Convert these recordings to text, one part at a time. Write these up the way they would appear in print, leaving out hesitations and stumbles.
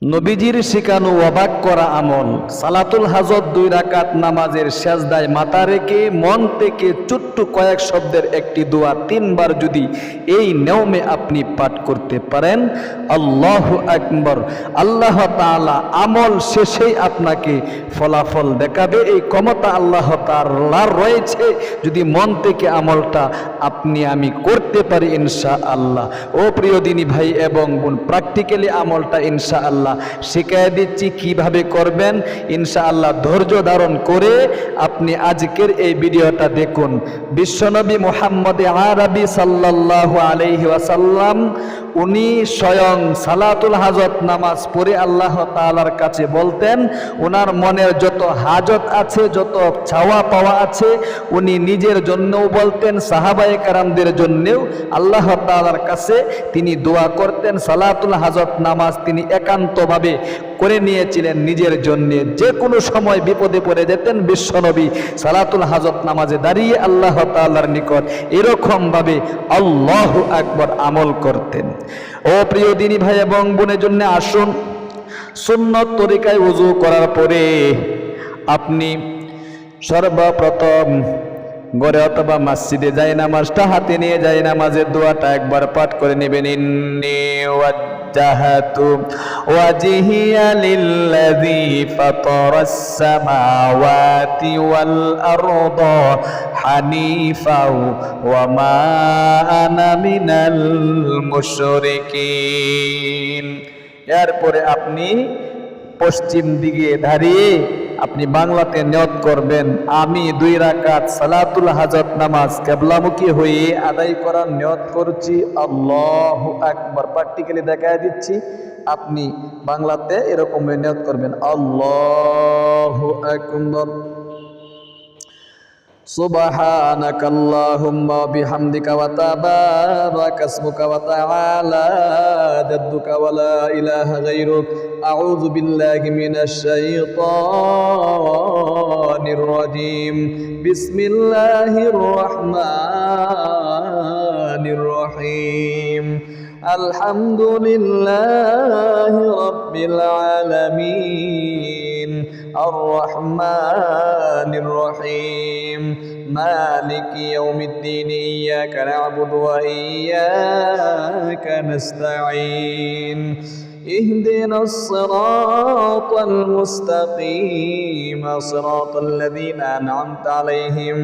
নবীজির শিখানো অবাক করা আমল সালাতুল হাজত 2 রাকাত নামাজের সেজদায় মাথা রেখে মন থেকে ছোট্ট কয়েক শব্দের একটি দোয়া 3 বার যদি এই নিয়মে আপনি পাঠ করতে পারেন, আল্লাহু আকবার, আল্লাহ তাআলা আমল শেষেই আপনাকে ফলাফল দেখাবে। এই ক্ষমতা আল্লাহ তাআলার রয়েছে যদি মন থেকে আমলটা আপনি আমি করতে পারি ইনশাআল্লাহ। ও প্রিয় দিনী ভাই এবং বোন, প্র্যাকটিক্যালি আমলটা ইনশাআল্লাহ শিখিয়ে দিচ্ছি কিভাবে করবেন। ইনশাআল্লাহ ধৈর্য ধারণ করে আপনি আজকের এই ভিডিওটা দেখুন। বিশ্বনবী মুহাম্মদ আরবি সাল্লাল্লাহু আলাইহি ওয়াসাল্লাম উনি স্বয়ং সালাতুল হাজত নামাজ পড়ে আল্লাহ তাআলার কাছে বলতেন ওনার মনের যত হাজত আছে, যত চাওয়া পাওয়া আছে, উনি নিজের জন্যও বলতেন, সাহাবায়ে কেরামদের জন্যও আল্লাহ তাআলার কাছে তিনি দোয়া করতেন। সালাতুল হাজত নামাজ তিনি একান্তভাবে করে নিয়েছিলেন নিজের জন্য। যে কোনো সময় বিপদে পড়ে যেতেন বিশ্বনবী সালাতুল হাজত নামাজে দাঁড়িয়ে আল্লাহ তাআলার নিকট এরকমভাবে আল্লাহু আকবার আমল করতেন। ও প্রিয় দিনী ভাই এবং বোনের জন্য আসুন, সুন্নত তরিকায় ওযু করার পরে আপনি সর্বপ্রথম ঘরে অথবা মসজিদে যাই নামাজটা হাতে নিয়ে যাই নামাজের দোয়াটা একবার পাঠ করে নেবেন। ইন্নী ওয়াজ্জাহাতু ওয়াজহিয়া লিল্লাযী ফাতারাস সামাওয়াতি ওয়াল আরদা হানিফাও ওয়া মা আনা মিনাল মুশরিকিন। এরপরে আপনি পশ্চিম দিকে দাঁড়িয়ে আপনি বাংলাতে নিয়ত করবেন, আমি 2 রাকাত সালাতুল হাজত নামাজ কিবলামুখী হয়ে আদায় করার নিয়ত করছি। আল্লাহু আকবার। প্র্যাকটিক্যালি দেখায় দিচ্ছি, আপনি বাংলাতে এরকম নিয়ত করবেন, আল্লাহু আকবার। সুবহানাকা আল্লাহুম্মা বিহামদিকা ওয়া তাবারাকা ইসমুকা ওয়া তাআলা জাদ্দুকা ওয়া লা ইলাহা গায়রুক। আউযু বিল্লাহি মিনাশ শাইতানির রাজীম। বিসমিল্লাহির রহমানির রহিম। আলহামদুলিল্লাহি রাব্বিল আলামিন। আর-রহমানির রহিম। মালিকি ইয়াউমিদ্দিন। ইয়াকা না'বুদু ওয়া ইয়াকা নাস্তাঈন। ইহদিনাস সিরাতাল মুস্তাকিম। সিরাতাল লাযীনা আন'আমতা আলাইহিম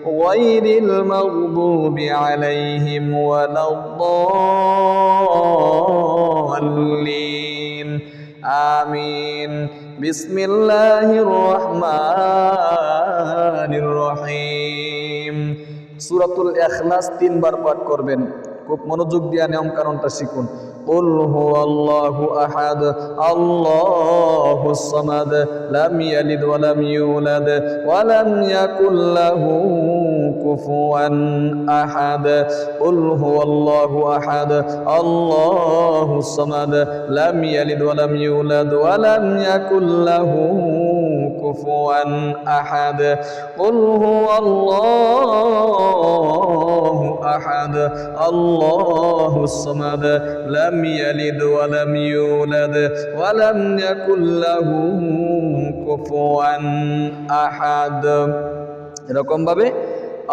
গায়রিল মাগদুবি আলাইহিম ওয়ালাদ-দাল্লিন। আমিন। বিসমিল্লাহির রহমানির রহিম। সূরাতুল ইখলাস 3 বার পাঠ করবেন। খুব মনোযোগ দিয়ে নিয়ম কারণটা শিখুন। কুল হুয়াল্লাহু আহাদ আল্লাহুস সামাদ লাম ইয়ালিদ ওয়া লাম ইউলাদ ওয়া লাম ইয়াকুল লাহু কুফুয়ান আহাদ। কুল হুয়াল্লাহু আহাদ আল্লাহুস সামাদ লাম ইয়ালিদ ওয়া লাম ইউলাদ ওয়া লাম ইয়াকুল লাহু কুফুয়ান আহাদ। কুল হুয়াল্লাহু আহাদ আল্লাহুস সামাদ লাম ইয়ালিদ ওয়া লাম ইউলাদ ওয়া লাম ইয়াকুল লাহু কুফুয়ান আহাদ। এরকম ভাবে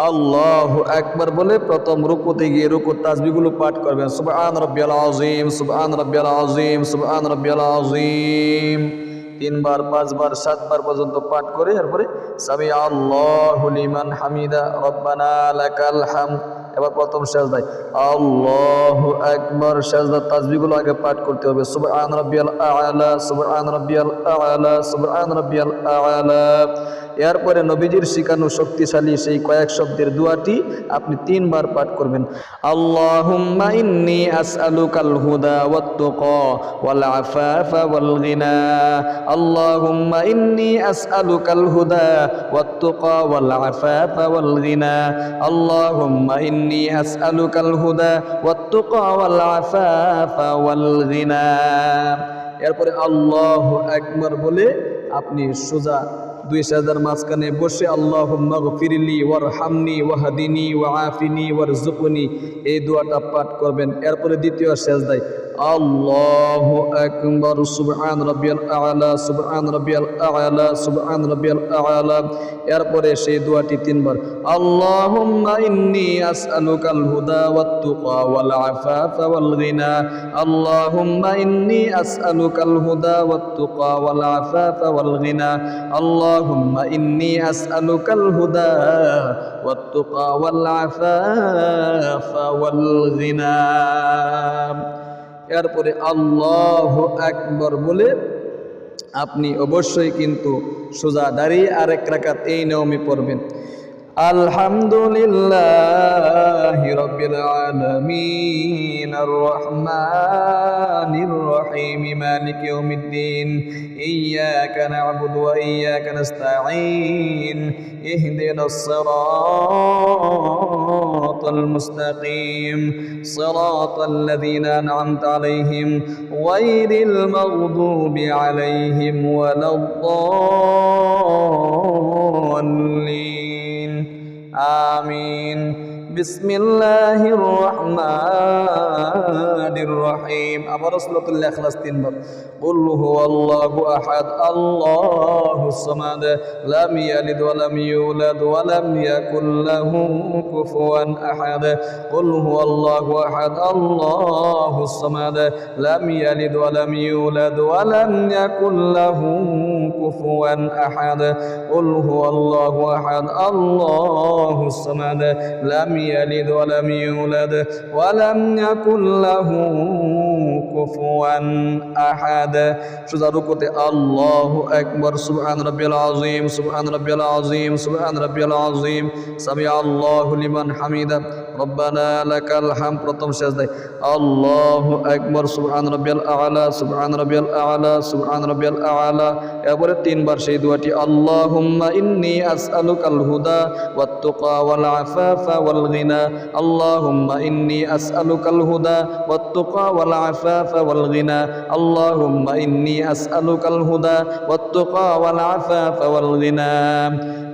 আল্লাহু আকবার বলে প্রথম রুকুতে গিয়ে রুকুর তাসবিহগুলো পাঠ করবেন। সুবহান রাব্বিয়াল আযীম, সুবহান রাব্বিয়াল আযীম, সুবহান রাব্বিয়াল আযীম 3 বার 5 বার 7 বার পর্যন্ত পাঠ করে এরপরে সামি আল্লাহু লিমান হামিদা রব্বানা লাকাল হামদ। এবার প্রথম সেজদায় আল্লাহু আকবার। সেজদার তাসবিহগুলো আগে পাঠ করতে হবে। সুবহান রাব্বিয়াল আ'লা, সুবহান রাব্বিয়াল আ'লা, সুবহান রাব্বিয়াল আ'লা। এরপরে নবীজির শিখানো শক্তিশালী সেই কয়েক শব্দের দোয়াটি আপনি 3 বার পাঠ করবেন। আল্লাহুম্মা ইন্নী আসআলুকাল হুদা ওয়াত তুকা ওয়াল আফাফা ওয়াল গিনা। আল্লাহুম্মা ইন্নী আসআলুকাল হুদা ওয়াত তুকা ওয়াল আফাফা ওয়াল গিনা। আল্লাহুম্মা ইন্নী আসআলুকাল হুদা ওয়াত তুকা ওয়াল আফাফা ওয়াল গিনা। এরপরে আল্লাহু আকবার বলে আপনি সোজা দুই সেজদার মাঝখানে বসে আল্লাহুম্মা গফিরলি ওয়ারহামনি ওয়াহদিনি ওয়াআফিনি ওয়ারযুকনি এই দোয়াটা পাঠ করবেন। এরপরে দ্বিতীয় সেজদায় আল্লাহু আকবার সুবহান রাব্বিয়াল আ'লা সুবহান রাব্বিয়াল আ'লা সুবহান রাব্বিয়াল আ'লা। এরপরে সেই দোয়াটি তিনবার আল্লাহুম্মা ইন্নী আসআলুকাল হুদা ওয়াত তুকা ওয়াল আফাফা ওয়াল গিনা আল্লাহুম্মা ইন্নী আসআলুকাল হুদা ওয়াত তুকা ওয়াল আফাফা ওয়াল গিনা আল্লাহুম্মা ইন্নী আসআলুকাল হুদা ওয়াত তুকা ওয়াল আফাফা ওয়াল গিনা। এরপরে আল্লাহু আকবার বলে আপনি অবশ্যই কিন্তু সোজা দাঁড়িয়ে আরেক রাকাত এই নিয়মে পড়বেন। আলহামদুলিল্লাহি রাব্বিল আলামিন আর রহমানির রহিম মালিকি ইয়াউমিদ্দিন ইয়্যাকা না'বুদু ওয়া ইয়্যাকা নাস্তাঈন ইহদিনাস সিরাতাল মুস্তাকিম সিরাতাল লাযীনা আন'আমতা আলাইহিম গায়রিল মাগদুবি আলাইহিম ওয়ালাদ-দাল্লিন আমিন। বিসমিল্লাহির রহমানির রহিম। আবার সূরাতুল ইখলাস তিনবার কুল হুয়াল্লাহু আহাদ আল্লাহুস সামাদ লাম ইয়ালিদ ওয়া লাম ইউলাদ ওয়া লাম ইয়াকুল লাহু কুফুয়ান আহাদ কুল হুয়াল্লাহু আহাদ আল্লাহুস সামাদ লাম ইয়ালিদ ওয়া লাম ইউলাদ ওয়া লাম ইয়াকুল লাহু কুফুয়ান আহাদ কুল হুয়াল্লাহু আহাদ আল্লাহুস সামাদ লাম ইয়ালিদ ওয়া লাম ইউলাদ ওয়া লাম ইয়াকুল লাহু কুফুয়ান আহাদ। সোজা রুকুতে আল্লাহু আকবার সুবহান রাব্বিয়াল আযীম সুবহান রাব্বিয়াল আযীম সুবহান রাব্বিয়াল আযীম সামি আল্লাহু লিমান হামিদা রব্বানা লাকাল হামদ। প্রথম সেজদায় আল্লাহু আকবার সুবহান রাব্বিয়াল আ'লা সুবহান রাব্বিয়াল আ'লা সুবহান রাব্বিয়াল আ'লা। এরপরে তিনবার সেই দোয়াটি আল্লাহুম্মা ইন্নী আসআলুকাল হুদা ওয়াত তুকা ওয়াল আফাফা ওয়াল গিনা আল্লাহুম্মা ইন্নী আসআলুকাল হুদা ওয়াত তুকা ওয়াল আফাফা ওয়াল গিনা আল্লাহুম্মা ইন্নী আসআলুকাল হুদা ওয়াত তুকা ওয়াল আফাফা ওয়াল গিনা।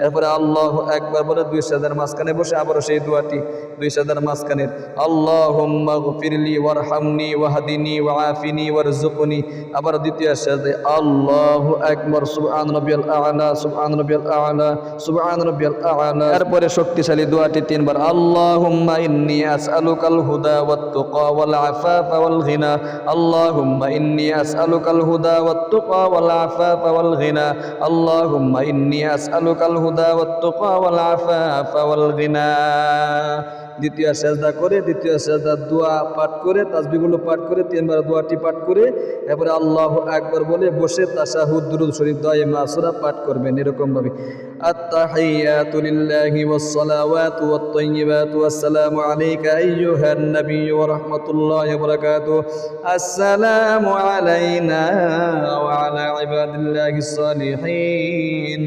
এরপরে আল্লাহু আকবার বলে দুই সেজদার মাঝখানে বসে আবারও সেই দোয়াটি দুই সেজদার মাঝখানে আল্লাহুম্মা গফিরলি ওয়ারহামনি ওয়াহদিনি ওয়াআফিনি ওয়ারযুকনি। আবার দ্বিতীয় সেজদায় আল্লাহু আকবার সুবহান রাব্বিয়াল আ'লা সুবহান রাব্বিয়াল আ'লা সুবহান রাব্বিয়াল আ'লা। এরপরে শক্তিশালী দোয়াটি তিনবার আল্লাহুম্মা ইন্নী আসআলুকাল হুদা ওয়াত তুকা ওয়াল আফাফা ওয়াল গিনা আল্লাহুম্মা ইন্নী আসআলুকাল হুদা ওয়াত তুকা ওয়াল আফাফা ওয়াল গিনা আল্লাহুম্মা ইন্নী আসআলুকাল হুদা ওয়াত তুকা ওয়াল আফাফা ওয়াল গিনা। দ্বিতীয় সেজদা করে দ্বিতীয় সেজদার দোয়া পাঠ করে তাসবিহগুলো পাঠ করে তিনবার দোয়াটি পাঠ করে এরপরে আল্লাহু আকবার বলে বসে তাশাহুদ দুরূদ শরীফ দোয়া মাসুরা পাঠ করবেন এরকম ভাবে। আত-তাহিয়াতু লিল্লাহি ওয়াস-সালাওয়াতু ওয়াত-তাইয়্যিবাতু ওয়াস-সালামু আলাইকা আইয়ুহান নাবিয়্যু ওয়া রাহমাতুল্লাহি ওয়া বারাকাতুহু আসসালামু আলাইনা ওয়া আলা ইবাদিল্লাহিস সালিহিন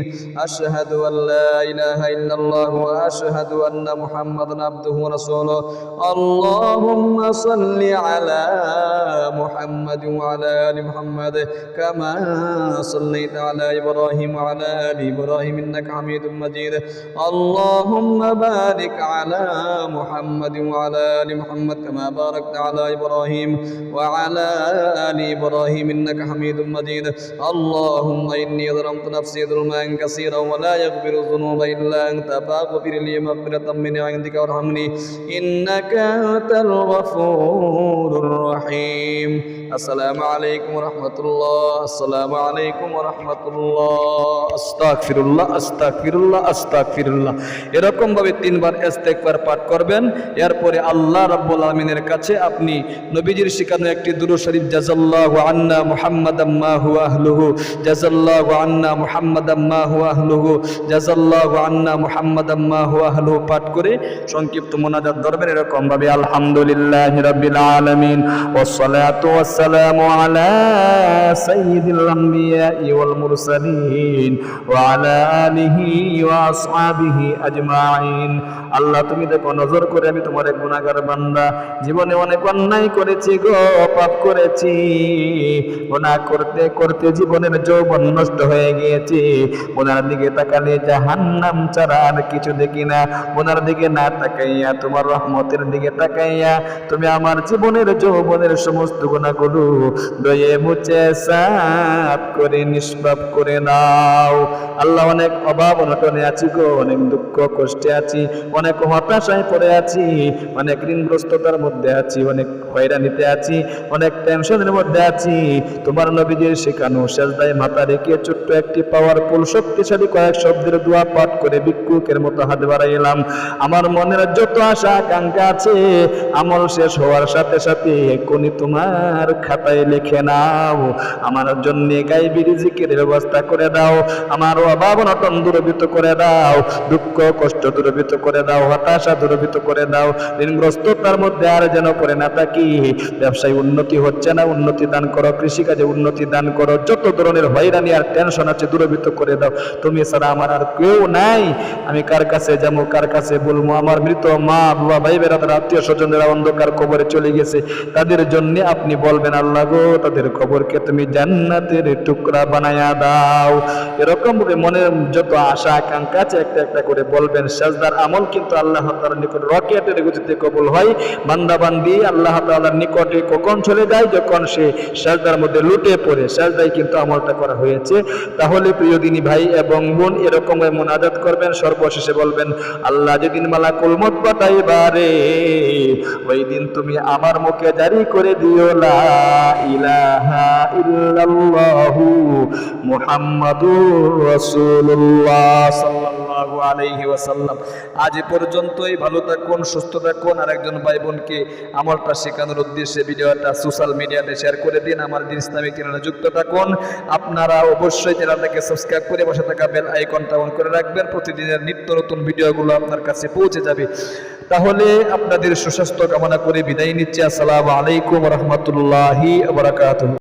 আশহাদু আল লা ইলাহা ইল্লাল্লাহ ওয়া আশহাদু আন্না মুহাম্মাদান আবদুহু ওয়া রাসূলুহু আল্লাহুম্মা সাল্লি আলা মুহাম্মাদ ওয়া আলা আলি মুহাম্মাদ কামা সাল্লাইতা আলা ইব্রাহিম ওয়া আলা আলি ইব্রাহিম ইন্নাকা হামিদুম মাজিদ আল্লাহুম্মা বারিক আলা মুহাম্মাদ ওয়া আলা আলি মুহাম্মাদ কামা বারাকতা আলা ইব্রাহিম ওয়া আলা আলি ইব্রাহিম ইন্নাকা হামিদুম মাজিদ আল্লাহুম্মা ইন্নী যালামতু নাফসি যুলমান কাসীরান ওয়া লা ইয়াগফিরু যুনুবা ইল্লা আনতা ফাগফির লি মাগফিরাতাম মিন ইনদিকা ওয়ারহামনি ইন্নাকা আনতাল গফুরুর রহিম। আসসালামু আলাইকুম ওয়া রাহমাতুল্লাহ আসসালামু আলাইকুম ওয়া রাহমাতুল্লাহ আস্তাগফিরুল্লাহ আস্তাগফিরুল্লাহ আস্তাগফিরুল্লাহ। এরকম ভাবে তিনবার ইস্তেগফার পাঠ করবেন। এরপরে আল্লাহ রাব্বুল আলামিনের কাছে আপনি নবীজির শিখানো একটি দুরূদ শরীফ জাযাল্লাহু আন্না মুহাম্মাদাম মা হুয়া আহলুহু জাযাল্লাহু আন্না মুহাম্মাদাম মা হুয়া আহলুহু জাযাল্লাহু আন্না মুহাম্মাদাম মা হুয়া আহলুহু পাঠ করে সংক্ষিপ্ত মোনাজাত ধরবেন এরকম ভাবে। আলহামদুলিল্লাহি রাব্বিল আলামিন ওয়াস সালাতু ওয়াস আসসালামু আলা সাইয়্যিদিল আমবিয়া ওয়াল মুরসালিন ওয়া আলা আলিহি ওয়া আসহাবিহি আজমাইন। আল্লাহ তুমি দেখো, নজর করে আমি তোমার এক গুনাহগার বান্দা, জীবনে অনেক অন্যায় করেছি গো, পাপ করেছি, গুনাহ করতে করতে জীবনের যৌবন নষ্ট হয়ে গিয়েছে। ওনার দিকে তাকালে জাহান্নাম ছাড়া আর কিছু দেখি না। ওনার দিকে না তাকাইয়া তোমার রহমতের দিকে তাকাইয়া তুমি আমার জীবনের যৌবনের সমস্ত গুনাহগুলো ধুয়ে মুছে সাফ করে নিষ্পাপ করে দাও। আল্লাহ, অনেক অভাব অনটনে আছি গো, অনেক দুঃখ কষ্টে আছি, অনেক হতাশায় পড়ে আছি, অনেক ঋণগ্রস্ততার মধ্যে আছি, অনেক হয়রানিতে আছি, অনেক টেনশনের মধ্যে আছি। তোমার নবীজির শেখানো সেজদায় মাথা রেখে ছোট্ট একটি পাওয়ারফুল শক্তিশালী কয়েক শব্দের দোয়া পাঠ করে ভিক্ষুকের মতো হাত বাড়াইলাম। আমার মনের যত আশা আকাঙ্ক্ষা আছে আমল শেষ হওয়ার সাথে সাথে এক্ষুনি তোমার খাতায় লিখে নাও। আমার জন্য গায়বী রিজিকের ব্যবস্থা করে দাও, আমার অভাব অনটন দূরীভূত করে দাও, দুঃখ কষ্ট দূরীভূত করে দাও, হতাশা দূরীভূত করে দাও, ঋণগ্রস্ততার মধ্যে আর যেন পড়ে না থাকি। ব্যবসায় উন্নতি হচ্ছে না, উন্নতি দান করো, কৃষিকাজে উন্নতি দান করো, যত ধরনের হয়রানি আর টেনশন আছে দূরীভূত করে দাও। তুমি ছাড়া আমার আর কেউ নাই, আমি কার কাছে যাবো, কার কাছে বলবো? আমার মৃত মা বাবা ভাই বেড়াদের আত্মীয় স্বজনেরা অন্ধকার কবরে চলে গেছে, তাদের জন্য আপনি বলবেন আল্লাহ গো, তাদের কবরকে তুমি জান্নাতের টুকরা বানায়া দাও। এরকম ভাবে মনের যত আশা আকাঙ্ক্ষা আছে একটা একটা করে বলবেন। সাজদার আমল কিন্তু আল্লাহ তাআলার নিকট রকেটের গতিতে কবুল হয়। বান্দা বান্দি আল্লাহ তাআলার নিকটে কখন চলে যায়? যখন সে সাজদার মধ্যে লুটে পড়ে। সাজদায় কিন্তু আমলটা করা হয়েছে। তাহলে প্রিয় দিনী ভাই এবং বোন, এরকম মুনাজাত করবেন, সর্বশেষে বলবেন আল্লাহ যেদিন মালাকুল মউত পাঠাইবারে ওই দিন তুমি আমার মুখে জারি করে দিও লা ইলাহা ইল্লাল্লাহু মুহাম্মাদুর রাসূলুল্লাহ সাল্লাল্লাহু আলাইহি ওয়াসাল্লাম। আজ পর্যন্তই। ভালো থাকুন, সুস্থ থাকুন। আর একজন ভাই বোনকে আমলটা শেখানোর উদ্দেশ্যে ভিডিওটা সোশ্যাল মিডিয়াতে শেয়ার করে দিন। আমার দিন ইসলামিক চ্যানেলে যুক্ত থাকুন। আপনারা অবশ্যই চ্যানেলটাকে সাবস্ক্রাইব করে বসে থাকা বেল আইকনটা অন করে রাখবেন। প্রতিদিনের নিত্য নতুন ভিডিওগুলো আপনার কাছে পৌঁছে যাবে। তাহলে আপনাদের সুস্বাস্থ্য কামনা করে বিদায় নিচ্ছি। আসসালামু আলাইকুম ওয়া রাহমাতুল্লাহি ওয়া বারাকাতুহু।